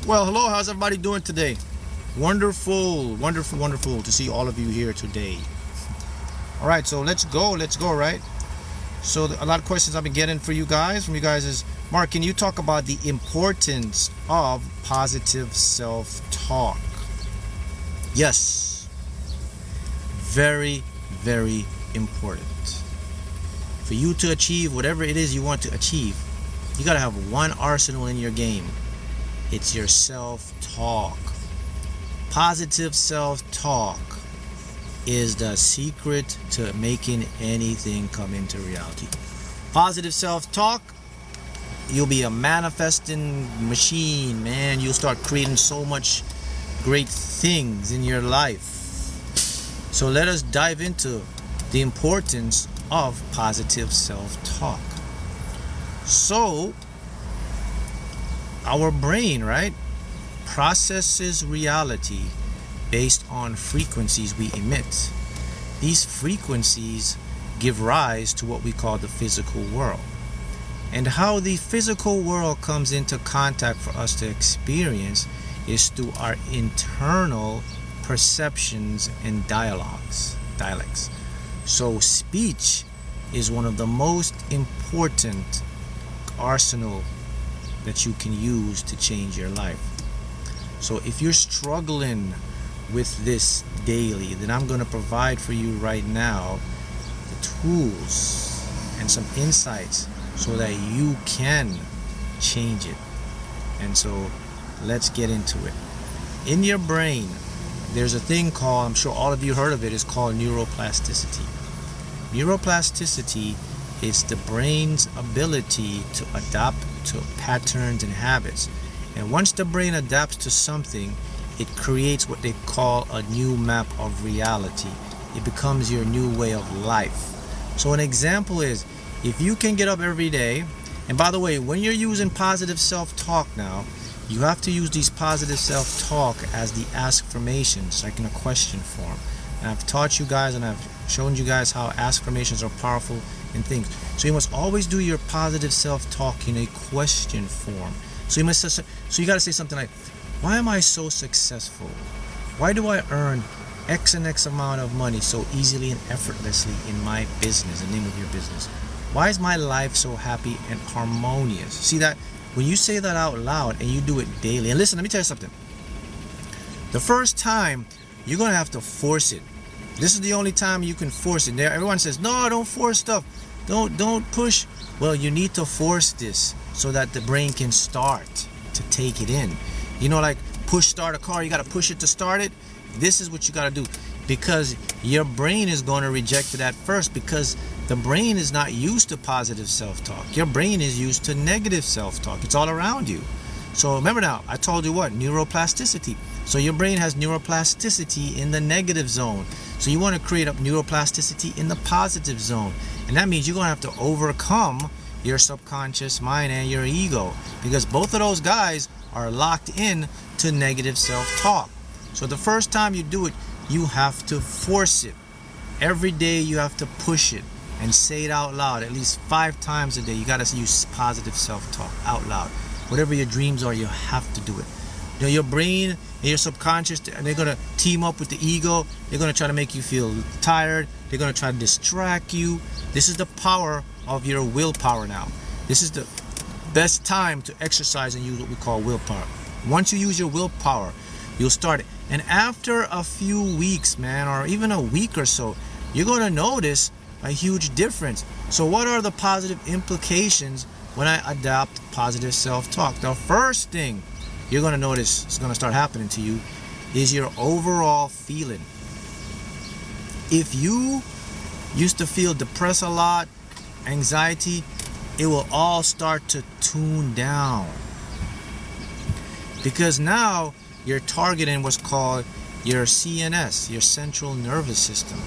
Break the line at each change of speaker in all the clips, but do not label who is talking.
Well, hello, how's everybody doing today? Wonderful to see all of you here today. All right, so let's go, right? So a lot of questions I've been getting from you guys is, Mark, can you talk about the importance of positive self-talk? Yes, very important. For you to achieve whatever it is you want to achieve, you gotta have one arsenal in your game. It's your self-talk. Positive self-talk is the secret to making anything come into reality. Positive self-talk, you'll be a manifesting machine, man. You'll start creating so much great things in your life. So let us dive into the importance of positive self-talk. So our brain, right, processes reality based on frequencies we emit. These frequencies give rise to what we call the physical world. And how the physical world comes into contact for us to experience is through our internal perceptions and dialects. So speech is one of the most important arsenal that you can use to change your life. So if you're struggling with this daily, then I'm going to provide for you right now the tools and some insights so that you can change it. And so let's get into it. In your brain, there's a thing called, I'm sure all of you heard of it, it's called neuroplasticity. Neuroplasticity is the brain's ability to adapt to patterns and habits. And once the brain adapts to something, it creates what they call a new map of reality. It becomes your new way of life. So an example is, if you can get up every day, and by the way, when you're using positive self-talk now, you have to use these positive self-talk as the affirmations, like in a question form. And I've taught you guys and I've shown you guys how affirmations are powerful in things. So you must always do your positive self-talk in a question form. So you got to say something like, why am I so successful? Why do I earn X and X amount of money so easily and effortlessly in my business, the name of your business? Why is my life so happy and harmonious? See that? When you say that out loud and you do it daily, and listen, let me tell you something. The first time, you're going to have to force it. This is the only time you can force it. There, everyone says, no, don't force stuff. Don't push. Well, you need to force this so that the brain can start to take it in. You know, like push start a car, you got to push it to start it. This is what you got to do, because your brain is going to reject it at first, because the brain is not used to positive self-talk. Your brain is used to negative self-talk. It's all around you. So remember now, I told you what? Neuroplasticity. So your brain has neuroplasticity in the negative zone. So you want to create a neuroplasticity in the positive zone. And that means you're going to have to overcome your subconscious mind and your ego, because both of those guys are locked in to negative self-talk. So the first time you do it, you have to force it. Every day you have to push it and say it out loud at least 5 times a day. You got to use positive self-talk out loud. Whatever your dreams are, you have to do it. You know, your brain and your subconscious, they're going to team up with the ego. They're going to try to make you feel tired. They're going to try to distract you. This is the power of your willpower now. This is the best time to exercise and use what we call willpower. Once you use your willpower, you'll start it. And after a few weeks, man, or even a week or so, you're going to notice a huge difference. So what are the positive implications when I adopt positive self-talk? The first thing you're going to notice is going to start happening to you is your overall feeling. If you used to feel depressed a lot, anxiety, it will all start to tune down, because now you're targeting what's called your CNS, your central nervous system.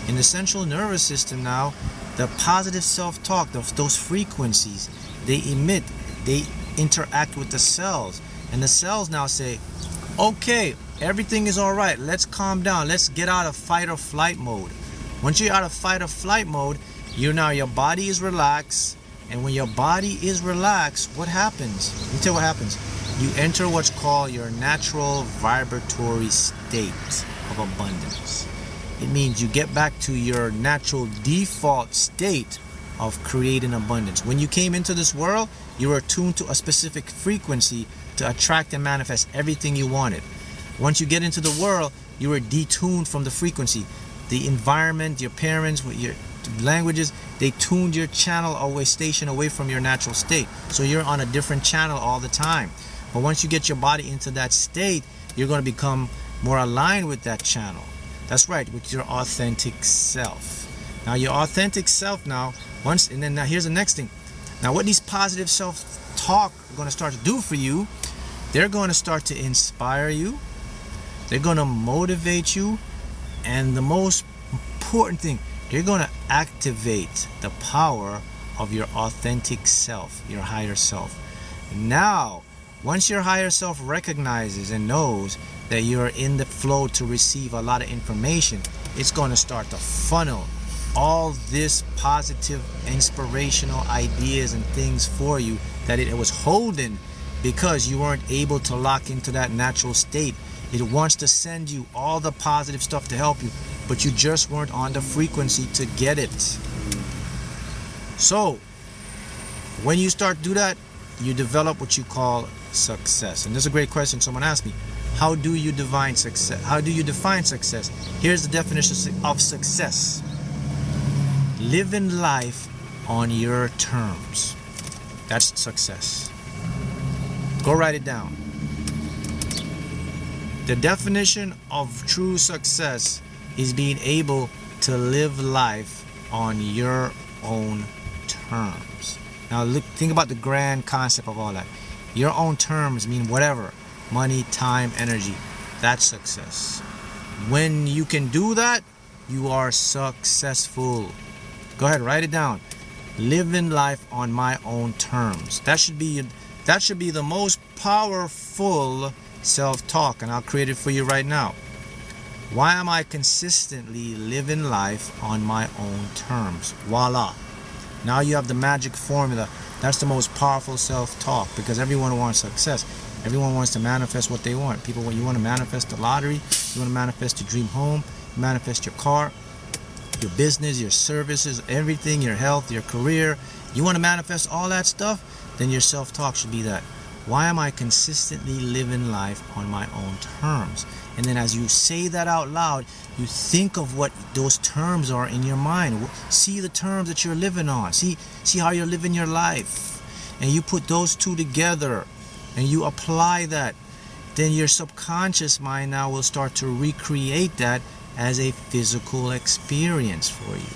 In the central nervous system now, the positive self-talk, those frequencies, they interact with the cells, and the cells now say, okay, everything is all right, let's calm down, let's get out of fight or flight mode. Once you're out of fight or flight mode, your body is relaxed. And when your body is relaxed, what happens? Let me tell you what happens. you enter what's called your natural vibratory state of abundance. It means you get back to your natural default state of creating abundance. When you came into this world, you were tuned to a specific frequency to attract and manifest everything you wanted. Once you get into the world, you were detuned from the frequency. The environment, your parents, your languages, they tuned your channel away, station away from your natural state. So you're on a different channel all the time. But once you get your body into that state, you're going to become more aligned with that channel. That's right, with your authentic self. Now your authentic self now, now here's the next thing. Now what these positive self-talk are going to start to do for you, they're going to start to inspire you. They're going to motivate you. And the most important thing, they're going to activate the power of your authentic self, your higher self. Now, once your higher self recognizes and knows that you're in the flow to receive a lot of information, it's going to start to funnel all this positive, inspirational ideas and things for you that it was holding because you weren't able to lock into that natural state. It wants to send you all the positive stuff to help you, but you just weren't on the frequency to get it. So, when you start to do that, you develop what you call success. And this is a great question someone asked me. How do you define success? How do you define success? Here's the definition of success. Living life on your terms. That's success. Go write it down. The definition of true success is being able to live life on your own terms. Now look, think about the grand concept of all that. Your own terms mean whatever. Money, time, energy. That's success. When you can do that, you are successful. Go ahead, write it down. Living life on my own terms. That should be the most powerful self-talk, and I'll create it for you right now. Why am I consistently living life on my own terms? Voila. Now you have the magic formula. That's the most powerful self-talk, because everyone wants success. Everyone wants to manifest what they want. People, when you want to manifest the lottery, you want to manifest your dream home, manifest your car, your business, your services, everything, your health, your career. You want to manifest all that stuff, then your self-talk should be that. Why am I consistently living life on my own terms? And then as you say that out loud, you think of what those terms are in your mind. See the terms that you're living on. See how you're living your life. And you put those two together and you apply that. Then your subconscious mind now will start to recreate that as a physical experience for you.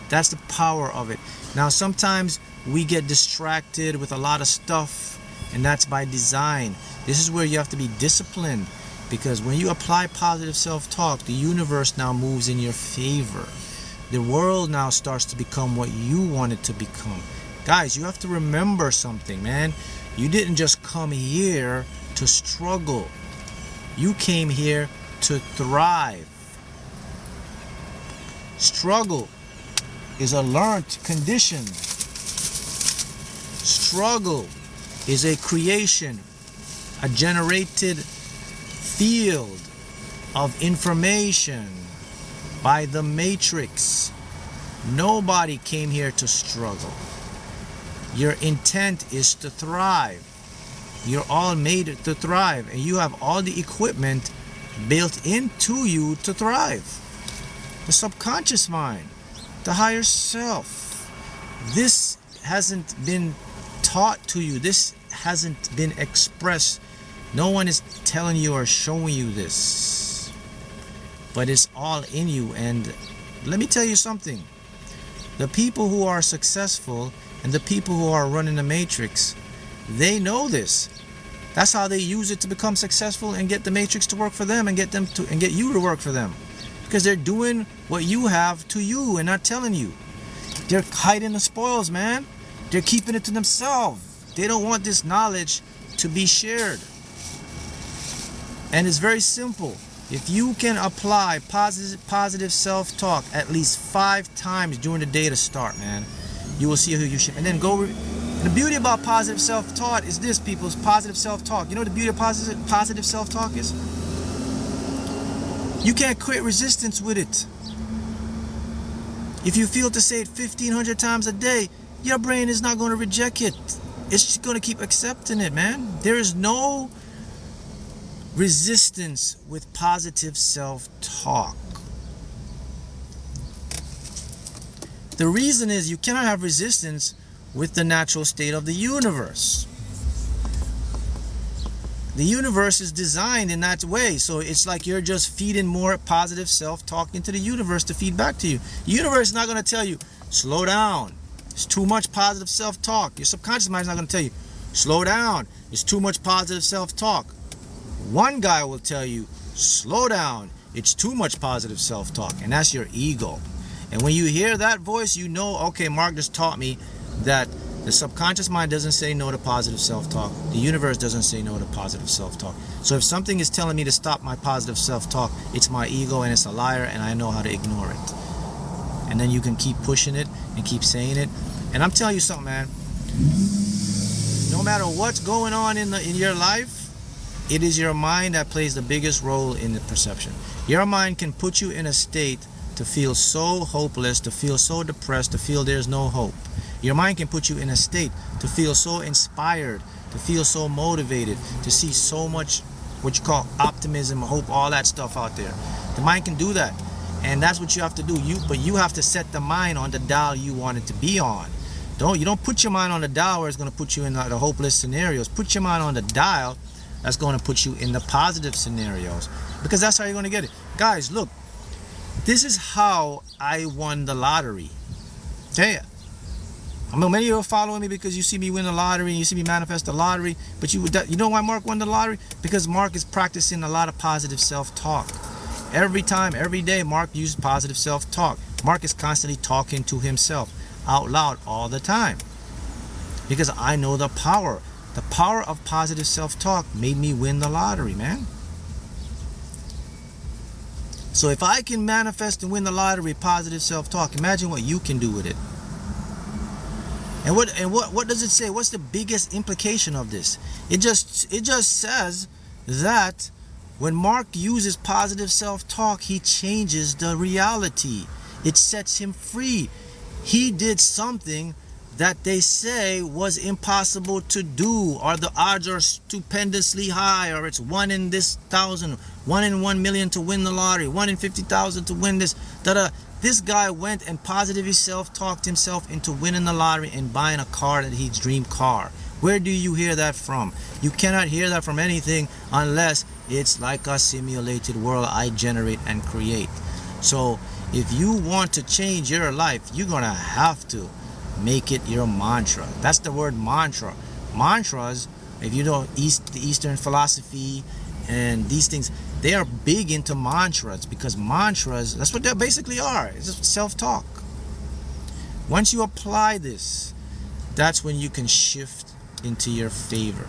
That's the power of it. Now sometimes we get distracted with a lot of stuff, and that's by design. This is where you have to be disciplined, because when you apply positive self-talk, the universe now moves in your favor. The world now starts to become what you want it to become. Guys, you have to remember something, man. You didn't just come here to struggle. You came here to thrive. Struggle is a learned condition. Struggle is a creation, a generated field of information by the matrix. Nobody came here to struggle. Your intent is to thrive. You're all made to thrive, and you have all the equipment built into you to thrive. The subconscious mind, the higher self. This hasn't been taught to you. This hasn't been expressed. No one is telling you or showing you this, but it's all in you. And let me tell you something. The people who are successful and the people who are running the matrix, they know this. That's how they use it to become successful and get the matrix to work for them and get you to work for them, because they're doing what you have to you and not telling you. They're hiding the spoils, man. They're keeping it to themselves. They don't want this knowledge to be shared. And it's very simple. If you can apply positive self-talk at least 5 times during the day to start, man, you will see who you should. And then go The beauty about positive self-talk is this, people's positive self-talk. You know what the beauty of positive self-talk is? You can't create resistance with it. If you feel to say it 1,500 times a day, your brain is not going to reject it. It's just going to keep accepting it, man. There is no resistance with positive self-talk. The reason is you cannot have resistance with the natural state of the universe. The universe is designed in that way, so it's like you're just feeding more positive self-talk into the universe to feed back to you. The universe is not going to tell you, slow down, it's too much positive self-talk. Your subconscious mind is not going to tell you, slow down, it's too much positive self-talk. One guy will tell you, slow down, it's too much positive self-talk, and that's your ego. And when you hear that voice, you know, okay, Mark just taught me that the subconscious mind doesn't say no to positive self-talk. The universe doesn't say no to positive self-talk. So if something is telling me to stop my positive self-talk, it's my ego and it's a liar, and I know how to ignore it. And then you can keep pushing it and keep saying it. And I'm telling you something, man. No matter what's going on in your life, it is your mind that plays the biggest role in the perception. Your mind can put you in a state to feel so hopeless, to feel so depressed, to feel there's no hope. Your mind can put you in a state to feel so inspired, to feel so motivated, to see so much what you call optimism, hope, all that stuff out there. The mind can do that, and that's what you have to do. But you have to set the mind on the dial you want it to be on. You don't put your mind on the dial where it's going to put you in the hopeless scenarios. Put your mind on the dial that's going to put you in the positive scenarios, because that's how you're going to get it. Guys, look, this is how I won the lottery. Okay. I mean, many of you are following me because you see me win the lottery and you see me manifest the lottery. But you know why Mark won the lottery? Because Mark is practicing a lot of positive self-talk. Every time, every day, Mark uses positive self-talk. Mark is constantly talking to himself out loud all the time. Because I know the power. The power of positive self-talk made me win the lottery, man. So if I can manifest and win the lottery, positive self-talk, imagine what you can do with it. And what does it say? What's the biggest implication of this? It just says that when Mark uses positive self-talk, he changes the reality. It sets him free. He did something that they say was impossible to do, or the odds are stupendously high, or it's 1 in this 1,000, 1 in 1 million to win the lottery, 1 in 50,000 to win this. This guy went and positively self-talked himself into winning the lottery and buying a car that his dream car. Where do you hear that from? You cannot hear that from anything unless it's like a simulated world I generate and create. So if you want to change your life, you're gonna have to make it your mantra. That's the word mantra. Mantras, if you know the Eastern philosophy and these things, they are big into mantras, because mantras, that's what they basically are. It's just self-talk. Once you apply this, that's when you can shift into your favor.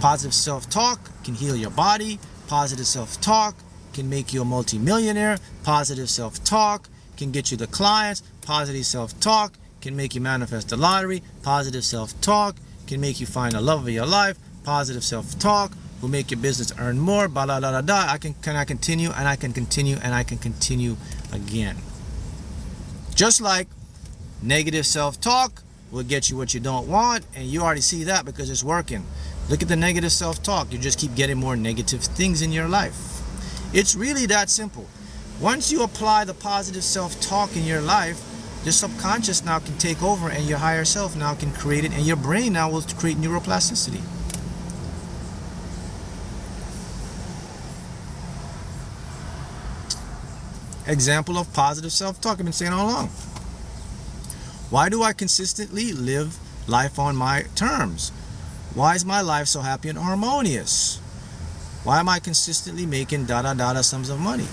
Positive self-talk can heal your body. Positive self-talk can make you a multi-millionaire. Positive self-talk can get you the clients. Positive self-talk can make you manifest the lottery. Positive self-talk can make you find the love of your life. Positive self-talk will make your business earn more. Blah, blah, blah, blah, blah. Can I continue? And I can continue, and I can continue again. Just like negative self-talk will get you what you don't want, and you already see that because it's working. Look at the negative self-talk. You just keep getting more negative things in your life. It's really that simple. Once you apply the positive self-talk in your life, the subconscious now can take over, and your higher self now can create it, and your brain now will create neuroplasticity. Example of positive self-talk I've been saying all along. Why do I consistently live life on my terms? Why is my life so happy and harmonious? Why am I consistently making sums of money?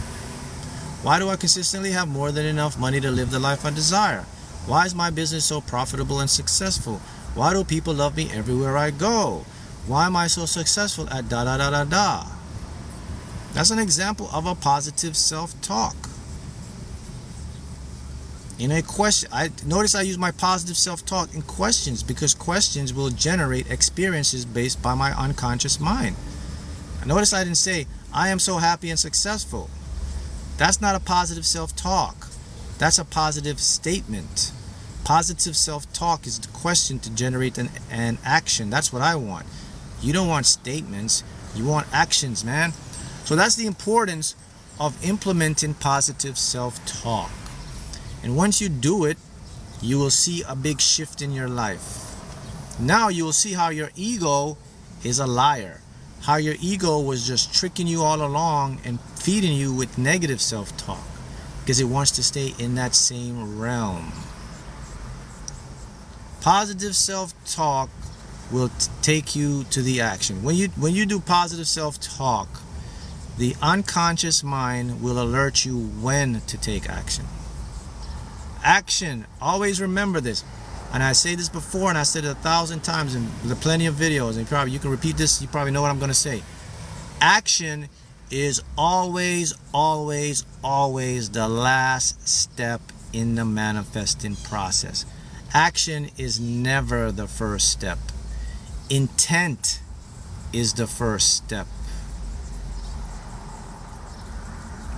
Why do I consistently have more than enough money to live the life I desire? Why is my business so profitable and successful? Why do people love me everywhere I go? Why am I so successful at That's an example of a positive self-talk. In a question, I notice I use my positive self-talk in questions, because questions will generate experiences based by my unconscious mind. Notice I didn't say, I am so happy and successful. That's not a positive self-talk. That's a positive statement. Positive self-talk is the question to generate an action. That's what I want. You don't want statements. You want actions, man. So that's the importance of implementing positive self-talk. And once you do it, you will see a big shift in your life. Now you will see how your ego is a liar. How your ego was just tricking you all along and feeding you with negative self-talk, because it wants to stay in that same realm. Positive self-talk will take you to the action. When you do positive self-talk, the unconscious mind will alert you when to take action. Action. Always remember this. And I say this before, and I said it 1,000 times in plenty of videos, and you can repeat this, you probably know what I'm going to say. Action is always, always, always the last step in the manifesting process. Action is never the first step. Intent is the first step.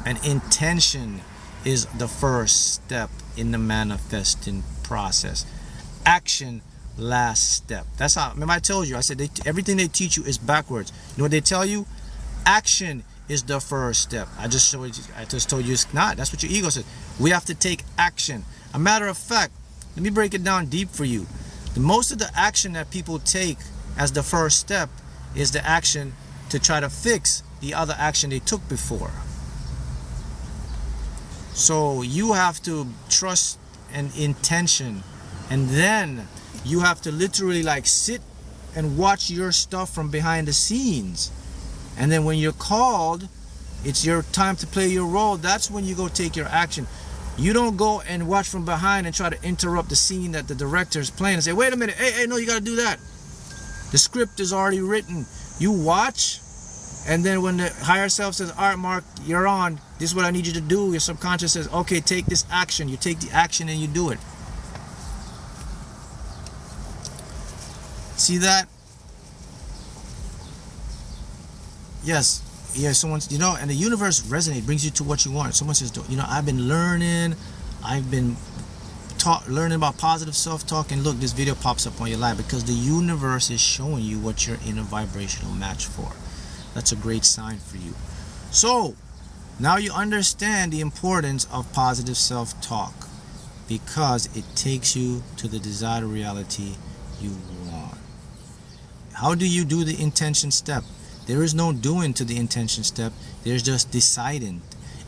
And intention is the first step in the manifesting process. Action, last step. That's how, remember I told you, I said everything they teach you is backwards. You know what they tell you? Action is the first step. I just told you it's not. That's what your ego says. We have to take action. A matter of fact, let me break it down deep for you. Most of the action that people take as the first step is the action to try to fix the other action they took before. So you have to trust an intention, and then you have to literally like sit and watch your stuff from behind the scenes. And then when you're called, it's your time to play your role. That's when you go take your action. You don't go and watch from behind and try to interrupt the scene that the director is playing and say, wait a minute, hey, no, you got to do that. The script is already written. You watch, and then when the higher self says, all right, Mark, you're on. This is what I need you to do. Your subconscious says, okay, take this action. You take the action and you do it. See that? Yes. Yeah, someone's, and the universe resonates, brings you to what you want. Someone says, I've been learning, learning about positive self-talk, and look, this video pops up on your live because the universe is showing you what you're in a vibrational match for. That's a great sign for you. So, now you understand the importance of positive self-talk, because it takes you to the desired reality you want. How do you do the intention step? There is no doing to the intention step. There's just deciding.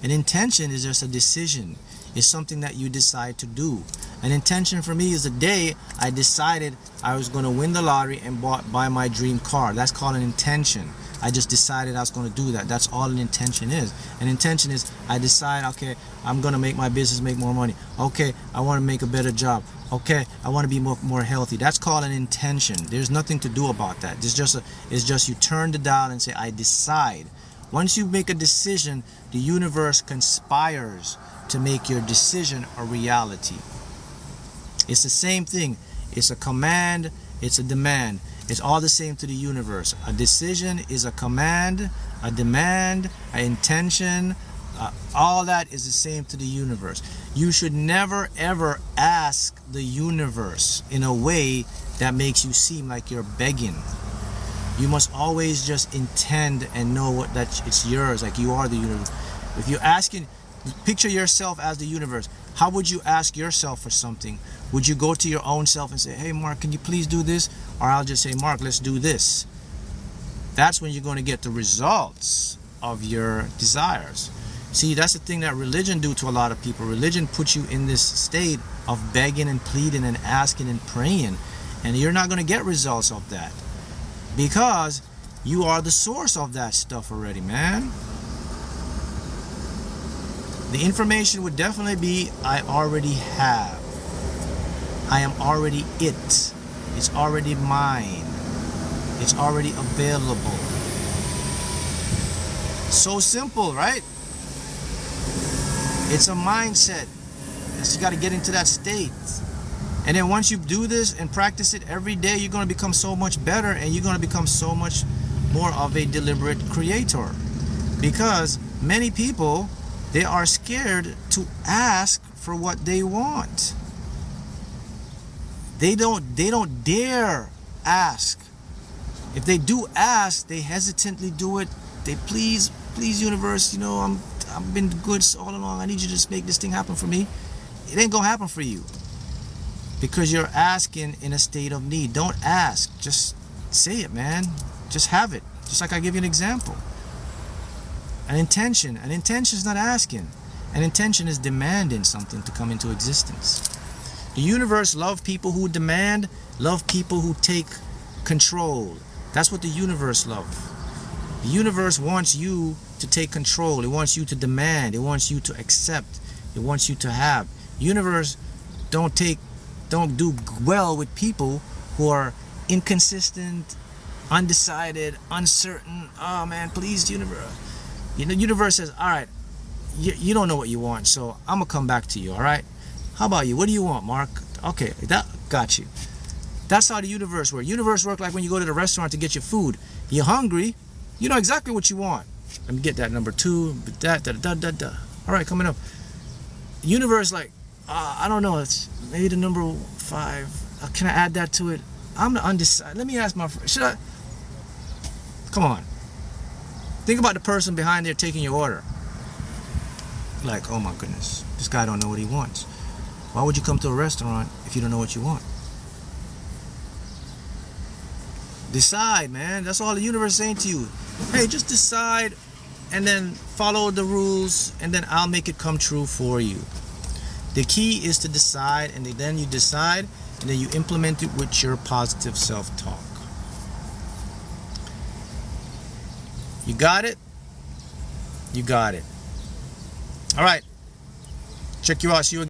An intention is just a decision. It's something that you decide to do. An intention for me is the day I decided I was going to win the lottery and buy my dream car. That's called an intention. I just decided I was going to do that. That's all an intention is. An intention is I decide, okay, I'm going to make my business make more money. Okay, I want to make a better job. Okay, I want to be more healthy. That's called an intention. There's nothing to do about that. It's just you turn the dial and say, I decide. Once you make a decision, the universe conspires to make your decision a reality. It's the same thing. It's a command, it's a demand. It's all the same to the universe. A decision is a command, a demand, an intention. All that is the same to the universe. You should never ever ask the universe in a way that makes you seem like you're begging. You must always just intend and know that it's yours, like you are the universe. If you're asking, picture yourself as the universe. How would you ask yourself for something? Would you go to your own self and say, hey Mark, can you please do this? Or I'll just say, Mark, let's do this. That's when you're going to get the results of your desires. See, that's the thing that religion do to a lot of people. Religion puts you in this state of begging and pleading and asking and praying. And you're not going to get results of that, because you are the source of that stuff already, man. The information would definitely be, I already have. I am already it. It's already mine. It's already available. So simple, right? It's a mindset. ask. You got to get into that state. And then once you do this and practice it every day, you're going to become so much better, and you're going to become so much more of a deliberate creator. Because many people, they are scared to ask for what they want. They don't dare ask. If they do ask, they hesitantly do it. They please universe, you know, I've been good all along. I need you to just make this thing happen for me. It ain't gonna happen for you. Because you're asking in a state of need. Don't ask. Just say it, man. Just have it. Just like I give you an example. An intention is not asking. An intention is demanding something to come into existence. The universe loves people who demand, love people who take control. That's what the universe loves. The universe wants you to take control. It wants you to demand. It wants you to accept. It wants you to have. Universe don't do well with people who are inconsistent, undecided, uncertain. Oh man, please, universe. You know, universe says, all right, you don't know what you want, so I'm gonna come back to you. All right, how about you? What do you want, Mark? Okay, that got you. That's how the universe works. Universe works like when you go to the restaurant to get your food. You're hungry, you know exactly what you want. Let me get that number 2. All right, coming up. Universe like, I don't know. It's maybe the number 5. Can I add that to it? I'm the undecided. Let me ask my friend. Should I? Come on. Think about the person behind there taking your order. Like, oh my goodness, this guy don't know what he wants. Why would you come to a restaurant if you don't know what you want? Decide, man. That's all the universe is saying to you. Hey, just decide and then follow the rules, and then I'll make it come true for you. The key is to decide, and then you decide, and then you implement it with your positive self-talk. You got it? You got it. All right. Check you out. See you again.